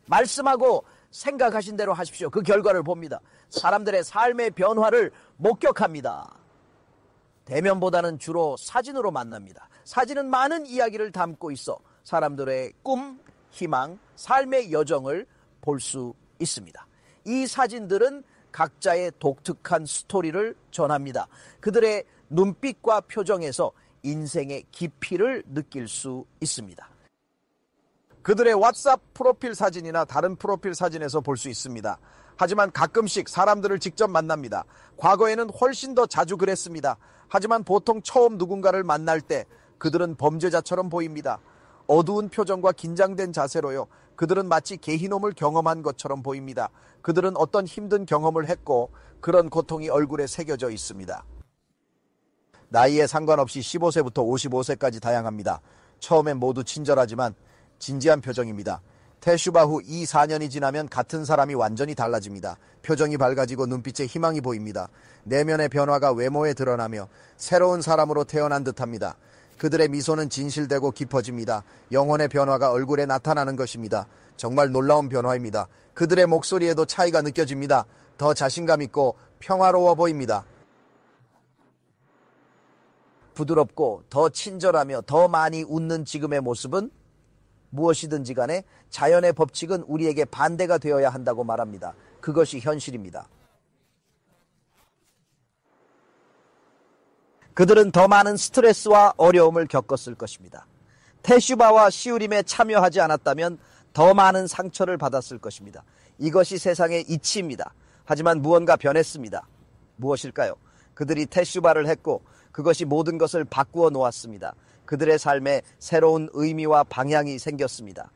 말씀하고 생각하신 대로 하십시오. 그 결과를 봅니다. 사람들의 삶의 변화를 목격합니다. 대면보다는 주로 사진으로 만납니다. 사진은 많은 이야기를 담고 있어 사람들의 꿈, 희망, 삶의 여정을 볼 수 있습니다. 이 사진들은 각자의 독특한 스토리를 전합니다. 그들의 눈빛과 표정에서 인생의 깊이를 느낄 수 있습니다. 그들의 왓츠앱 프로필 사진이나 다른 프로필 사진에서 볼 수 있습니다. 하지만 가끔씩 사람들을 직접 만납니다. 과거에는 훨씬 더 자주 그랬습니다. 하지만 보통 처음 누군가를 만날 때 그들은 범죄자처럼 보입니다. 어두운 표정과 긴장된 자세로요. 그들은 마치 개희놈을 경험한 것처럼 보입니다. 그들은 어떤 힘든 경험을 했고 그런 고통이 얼굴에 새겨져 있습니다. 나이에 상관없이 15세부터 55세까지 다양합니다. 처음엔 모두 친절하지만 진지한 표정입니다. 테슈바 후 2-4년이 지나면 같은 사람이 완전히 달라집니다. 표정이 밝아지고 눈빛에 희망이 보입니다. 내면의 변화가 외모에 드러나며 새로운 사람으로 태어난 듯합니다. 그들의 미소는 진실되고 깊어집니다. 영혼의 변화가 얼굴에 나타나는 것입니다. 정말 놀라운 변화입니다. 그들의 목소리에도 차이가 느껴집니다. 더 자신감 있고 평화로워 보입니다. 부드럽고 더 친절하며 더 많이 웃는 지금의 모습은 무엇이든지 간에 자연의 법칙은 우리에게 반대가 되어야 한다고 말합니다. 그것이 현실입니다. 그들은 더 많은 스트레스와 어려움을 겪었을 것입니다. 테슈바와 시우림에 참여하지 않았다면 더 많은 상처를 받았을 것입니다. 이것이 세상의 이치입니다. 하지만 무언가 변했습니다. 무엇일까요? 그들이 테슈바를 했고 그것이 모든 것을 바꾸어 놓았습니다. 그들의 삶에 새로운 의미와 방향이 생겼습니다.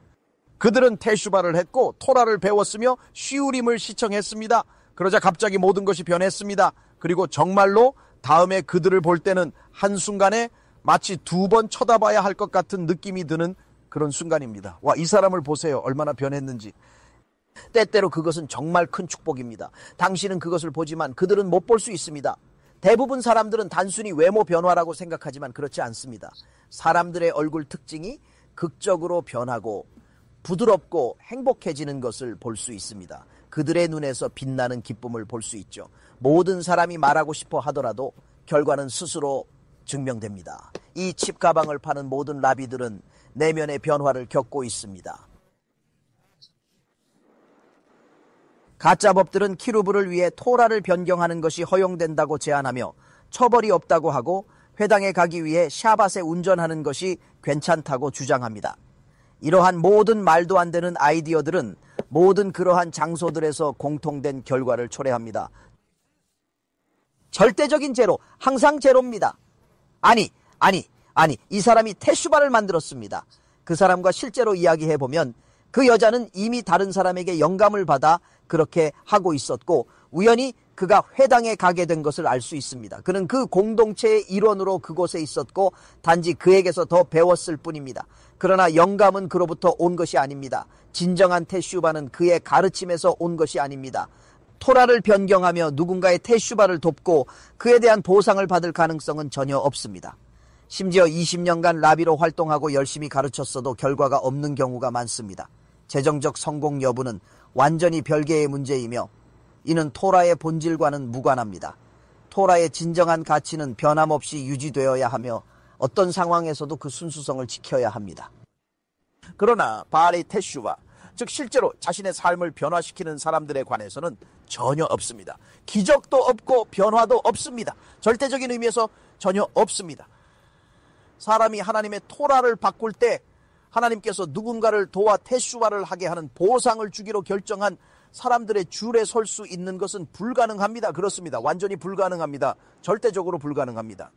그들은 테슈바를 했고 토라를 배웠으며 시우림을 시청했습니다. 그러자 갑자기 모든 것이 변했습니다. 그리고 정말로 다음에 그들을 볼 때는 한순간에 마치 2번 쳐다봐야 할 것 같은 느낌이 드는 그런 순간입니다. 와, 이 사람을 보세요. 얼마나 변했는지. 때때로 그것은 정말 큰 축복입니다. 당신은 그것을 보지만 그들은 못 볼 수 있습니다. 대부분 사람들은 단순히 외모 변화라고 생각하지만 그렇지 않습니다. 사람들의 얼굴 특징이 극적으로 변하고 부드럽고 행복해지는 것을 볼 수 있습니다. 그들의 눈에서 빛나는 기쁨을 볼 수 있죠. 모든 사람이 말하고 싶어 하더라도 결과는 스스로 증명됩니다. 이 칩 가방을 파는 모든 라비들은 내면의 변화를 겪고 있습니다. 가짜 법들은 키루브를 위해 토라를 변경하는 것이 허용된다고 제안하며 처벌이 없다고 하고 회당에 가기 위해 샤밧에 운전하는 것이 괜찮다고 주장합니다. 이러한 모든 말도 안 되는 아이디어들은 모든 그러한 장소들에서 공통된 결과를 초래합니다. 절대적인 제로, 항상 제로입니다. 아니, 이 사람이 테슈바를 만들었습니다. 그 사람과 실제로 이야기해보면 그 여자는 이미 다른 사람에게 영감을 받아 그렇게 하고 있었고 우연히 그가 회당에 가게 된 것을 알 수 있습니다. 그는 그 공동체의 일원으로 그곳에 있었고 단지 그에게서 더 배웠을 뿐입니다. 그러나 영감은 그로부터 온 것이 아닙니다. 진정한 테슈바는 그의 가르침에서 온 것이 아닙니다. 토라를 변경하며 누군가의 테슈바를 돕고 그에 대한 보상을 받을 가능성은 전혀 없습니다. 심지어 20년간 라비로 활동하고 열심히 가르쳤어도 결과가 없는 경우가 많습니다. 재정적 성공 여부는 완전히 별개의 문제이며 이는 토라의 본질과는 무관합니다. 토라의 진정한 가치는 변함없이 유지되어야 하며 어떤 상황에서도 그 순수성을 지켜야 합니다. 그러나 바알의 테슈바, 즉 실제로 자신의 삶을 변화시키는 사람들에 관해서는 전혀 없습니다. 기적도 없고 변화도 없습니다. 절대적인 의미에서 전혀 없습니다. 사람이 하나님의 토라를 바꿀 때 하나님께서 누군가를 도와 테슈바를 하게 하는 보상을 주기로 결정한 사람들의 줄에 설 수 있는 것은 불가능합니다. 그렇습니다. 완전히 불가능합니다. 절대적으로 불가능합니다.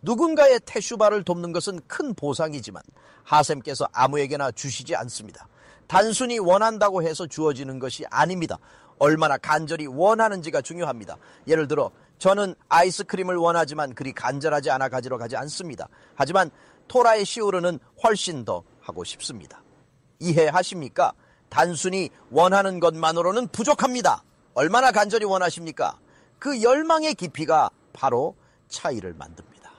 누군가의 테슈바를 돕는 것은 큰 보상이지만 하셈께서 아무에게나 주시지 않습니다. 단순히 원한다고 해서 주어지는 것이 아닙니다. 얼마나 간절히 원하는지가 중요합니다. 예를 들어 저는 아이스크림을 원하지만 그리 간절하지 않아 가지러 가지 않습니다. 하지만 토라의 시우르는 훨씬 더 하고 싶습니다. 이해하십니까? 단순히 원하는 것만으로는 부족합니다. 얼마나 간절히 원하십니까? 그 열망의 깊이가 바로 차이를 만듭니다.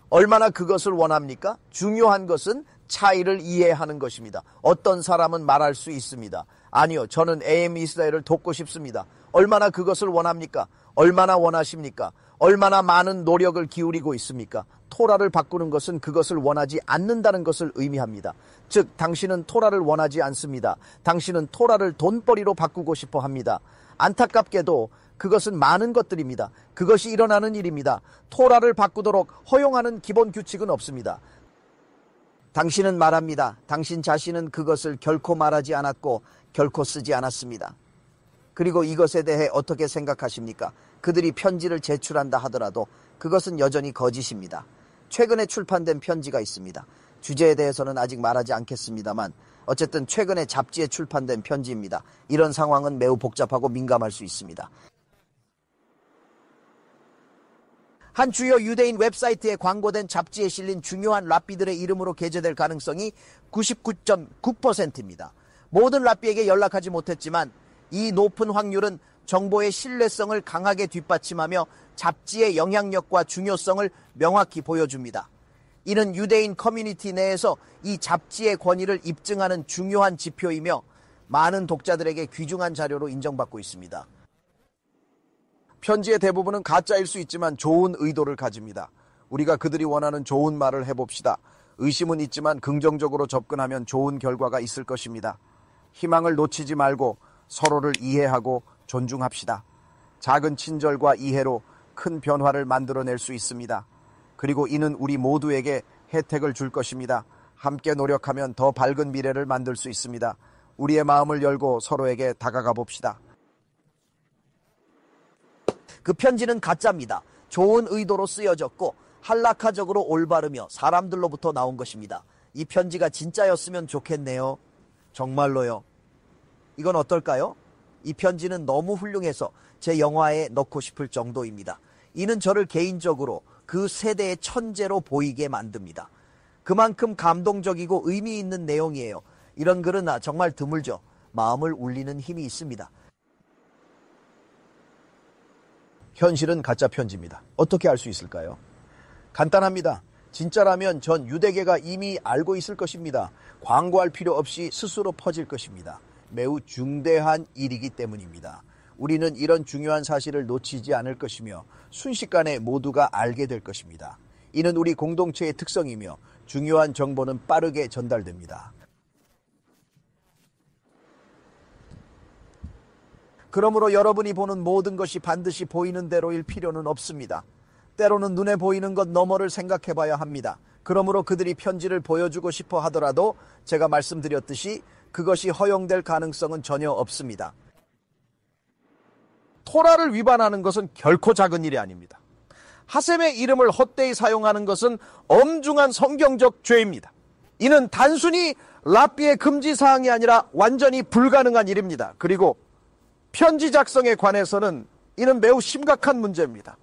얼마나 그것을 원합니까? 중요한 것은 차이를 이해하는 것입니다. 어떤 사람은 말할 수 있습니다. 아니요, 저는 AM 이스라엘을 돕고 싶습니다. 얼마나 그것을 원합니까? 얼마나 원하십니까? 얼마나 많은 노력을 기울이고 있습니까? 토라를 바꾸는 것은 그것을 원하지 않는다는 것을 의미합니다. 즉, 당신은 토라를 원하지 않습니다. 당신은 토라를 돈벌이로 바꾸고 싶어 합니다. 안타깝게도 그것은 많은 것들입니다. 그것이 일어나는 일입니다. 토라를 바꾸도록 허용하는 기본 규칙은 없습니다. 당신은 말합니다. 당신 자신은 그것을 결코 말하지 않았고 결코 쓰지 않았습니다. 그리고 이것에 대해 어떻게 생각하십니까? 그들이 편지를 제출한다 하더라도 그것은 여전히 거짓입니다. 최근에 출판된 편지가 있습니다. 주제에 대해서는 아직 말하지 않겠습니다만 어쨌든 최근에 잡지에 출판된 편지입니다. 이런 상황은 매우 복잡하고 민감할 수 있습니다. 한 주요 유대인 웹사이트에 광고된 잡지에 실린 중요한 랍비들의 이름으로 게재될 가능성이 99.9%입니다. 모든 랍비에게 연락하지 못했지만 이 높은 확률은 정보의 신뢰성을 강하게 뒷받침하며 잡지의 영향력과 중요성을 명확히 보여줍니다. 이는 유대인 커뮤니티 내에서 이 잡지의 권위를 입증하는 중요한 지표이며 많은 독자들에게 귀중한 자료로 인정받고 있습니다. 편지의 대부분은 가짜일 수 있지만 좋은 의도를 가집니다. 우리가 그들이 원하는 좋은 말을 해봅시다. 의심은 있지만 긍정적으로 접근하면 좋은 결과가 있을 것입니다. 희망을 놓치지 말고 서로를 이해하고 존중합시다. 작은 친절과 이해로 큰 변화를 만들어낼 수 있습니다. 그리고 이는 우리 모두에게 혜택을 줄 것입니다. 함께 노력하면 더 밝은 미래를 만들 수 있습니다. 우리의 마음을 열고 서로에게 다가가 봅시다. 그 편지는 가짜입니다. 좋은 의도로 쓰여졌고 한라카적으로 올바르며 사람들로부터 나온 것입니다. 이 편지가 진짜였으면 좋겠네요. 정말로요. 이건 어떨까요? 이 편지는 너무 훌륭해서 제 영화에 넣고 싶을 정도입니다. 이는 저를 개인적으로 그 세대의 천재로 보이게 만듭니다. 그만큼 감동적이고 의미 있는 내용이에요. 이런 글은 정말 드물죠. 마음을 울리는 힘이 있습니다. 현실은 가짜 편지입니다. 어떻게 알 수 있을까요? 간단합니다. 진짜라면 전 유대계가 이미 알고 있을 것입니다. 광고할 필요 없이 스스로 퍼질 것입니다. 매우 중대한 일이기 때문입니다. 우리는 이런 중요한 사실을 놓치지 않을 것이며 순식간에 모두가 알게 될 것입니다. 이는 우리 공동체의 특성이며 중요한 정보는 빠르게 전달됩니다. 그러므로 여러분이 보는 모든 것이 반드시 보이는 대로일 필요는 없습니다. 때로는 눈에 보이는 것 너머를 생각해 봐야 합니다. 그러므로 그들이 편지를 보여주고 싶어 하더라도 제가 말씀드렸듯이 그것이 허용될 가능성은 전혀 없습니다. 토라를 위반하는 것은 결코 작은 일이 아닙니다. 하셈의 이름을 헛되이 사용하는 것은 엄중한 성경적 죄입니다. 이는 단순히 랍비의 금지 사항이 아니라 완전히 불가능한 일입니다. 그리고 편지 작성에 관해서는 이는 매우 심각한 문제입니다.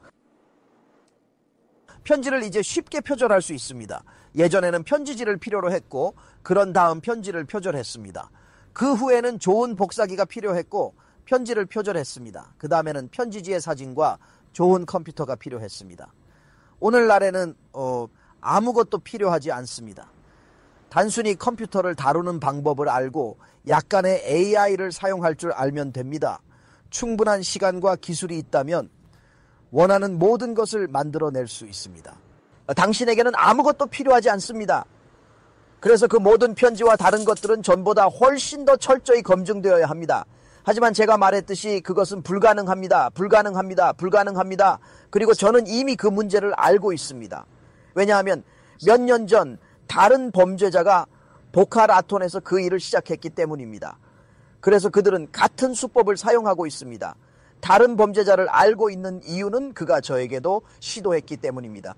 편지를 이제 쉽게 표절할 수 있습니다. 예전에는 편지지를 필요로 했고 그런 다음 편지를 표절했습니다. 그 후에는 좋은 복사기가 필요했고 편지를 표절했습니다. 그 다음에는 편지지의 사진과 좋은 컴퓨터가 필요했습니다. 오늘날에는 아무것도 필요하지 않습니다. 단순히 컴퓨터를 다루는 방법을 알고 약간의 AI를 사용할 줄 알면 됩니다. 충분한 시간과 기술이 있다면 원하는 모든 것을 만들어낼 수 있습니다. 당신에게는 아무것도 필요하지 않습니다. 그래서 그 모든 편지와 다른 것들은 전보다 훨씬 더 철저히 검증되어야 합니다. 하지만 제가 말했듯이 그것은 불가능합니다. 불가능합니다. 그리고 저는 이미 그 문제를 알고 있습니다. 왜냐하면 몇 년 전 다른 범죄자가 보카라톤에서 그 일을 시작했기 때문입니다. 그래서 그들은 같은 수법을 사용하고 있습니다. 다른 범죄자를 알고 있는 이유는 그가 저에게도 시도했기 때문입니다.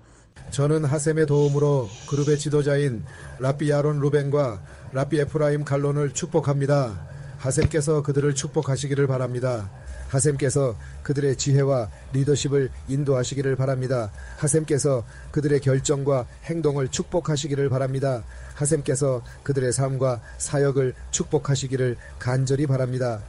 저는 하셈의 도움으로 그룹의 지도자인 랍비 야론 루벤과 랍비 에프라임 갈론을 축복합니다. 하셈께서 그들을 축복하시기를 바랍니다. 하셈께서 그들의 지혜와 리더십을 인도하시기를 바랍니다. 하셈께서 그들의 결정과 행동을 축복하시기를 바랍니다. 하셈께서 그들의 삶과 사역을 축복하시기를 간절히 바랍니다.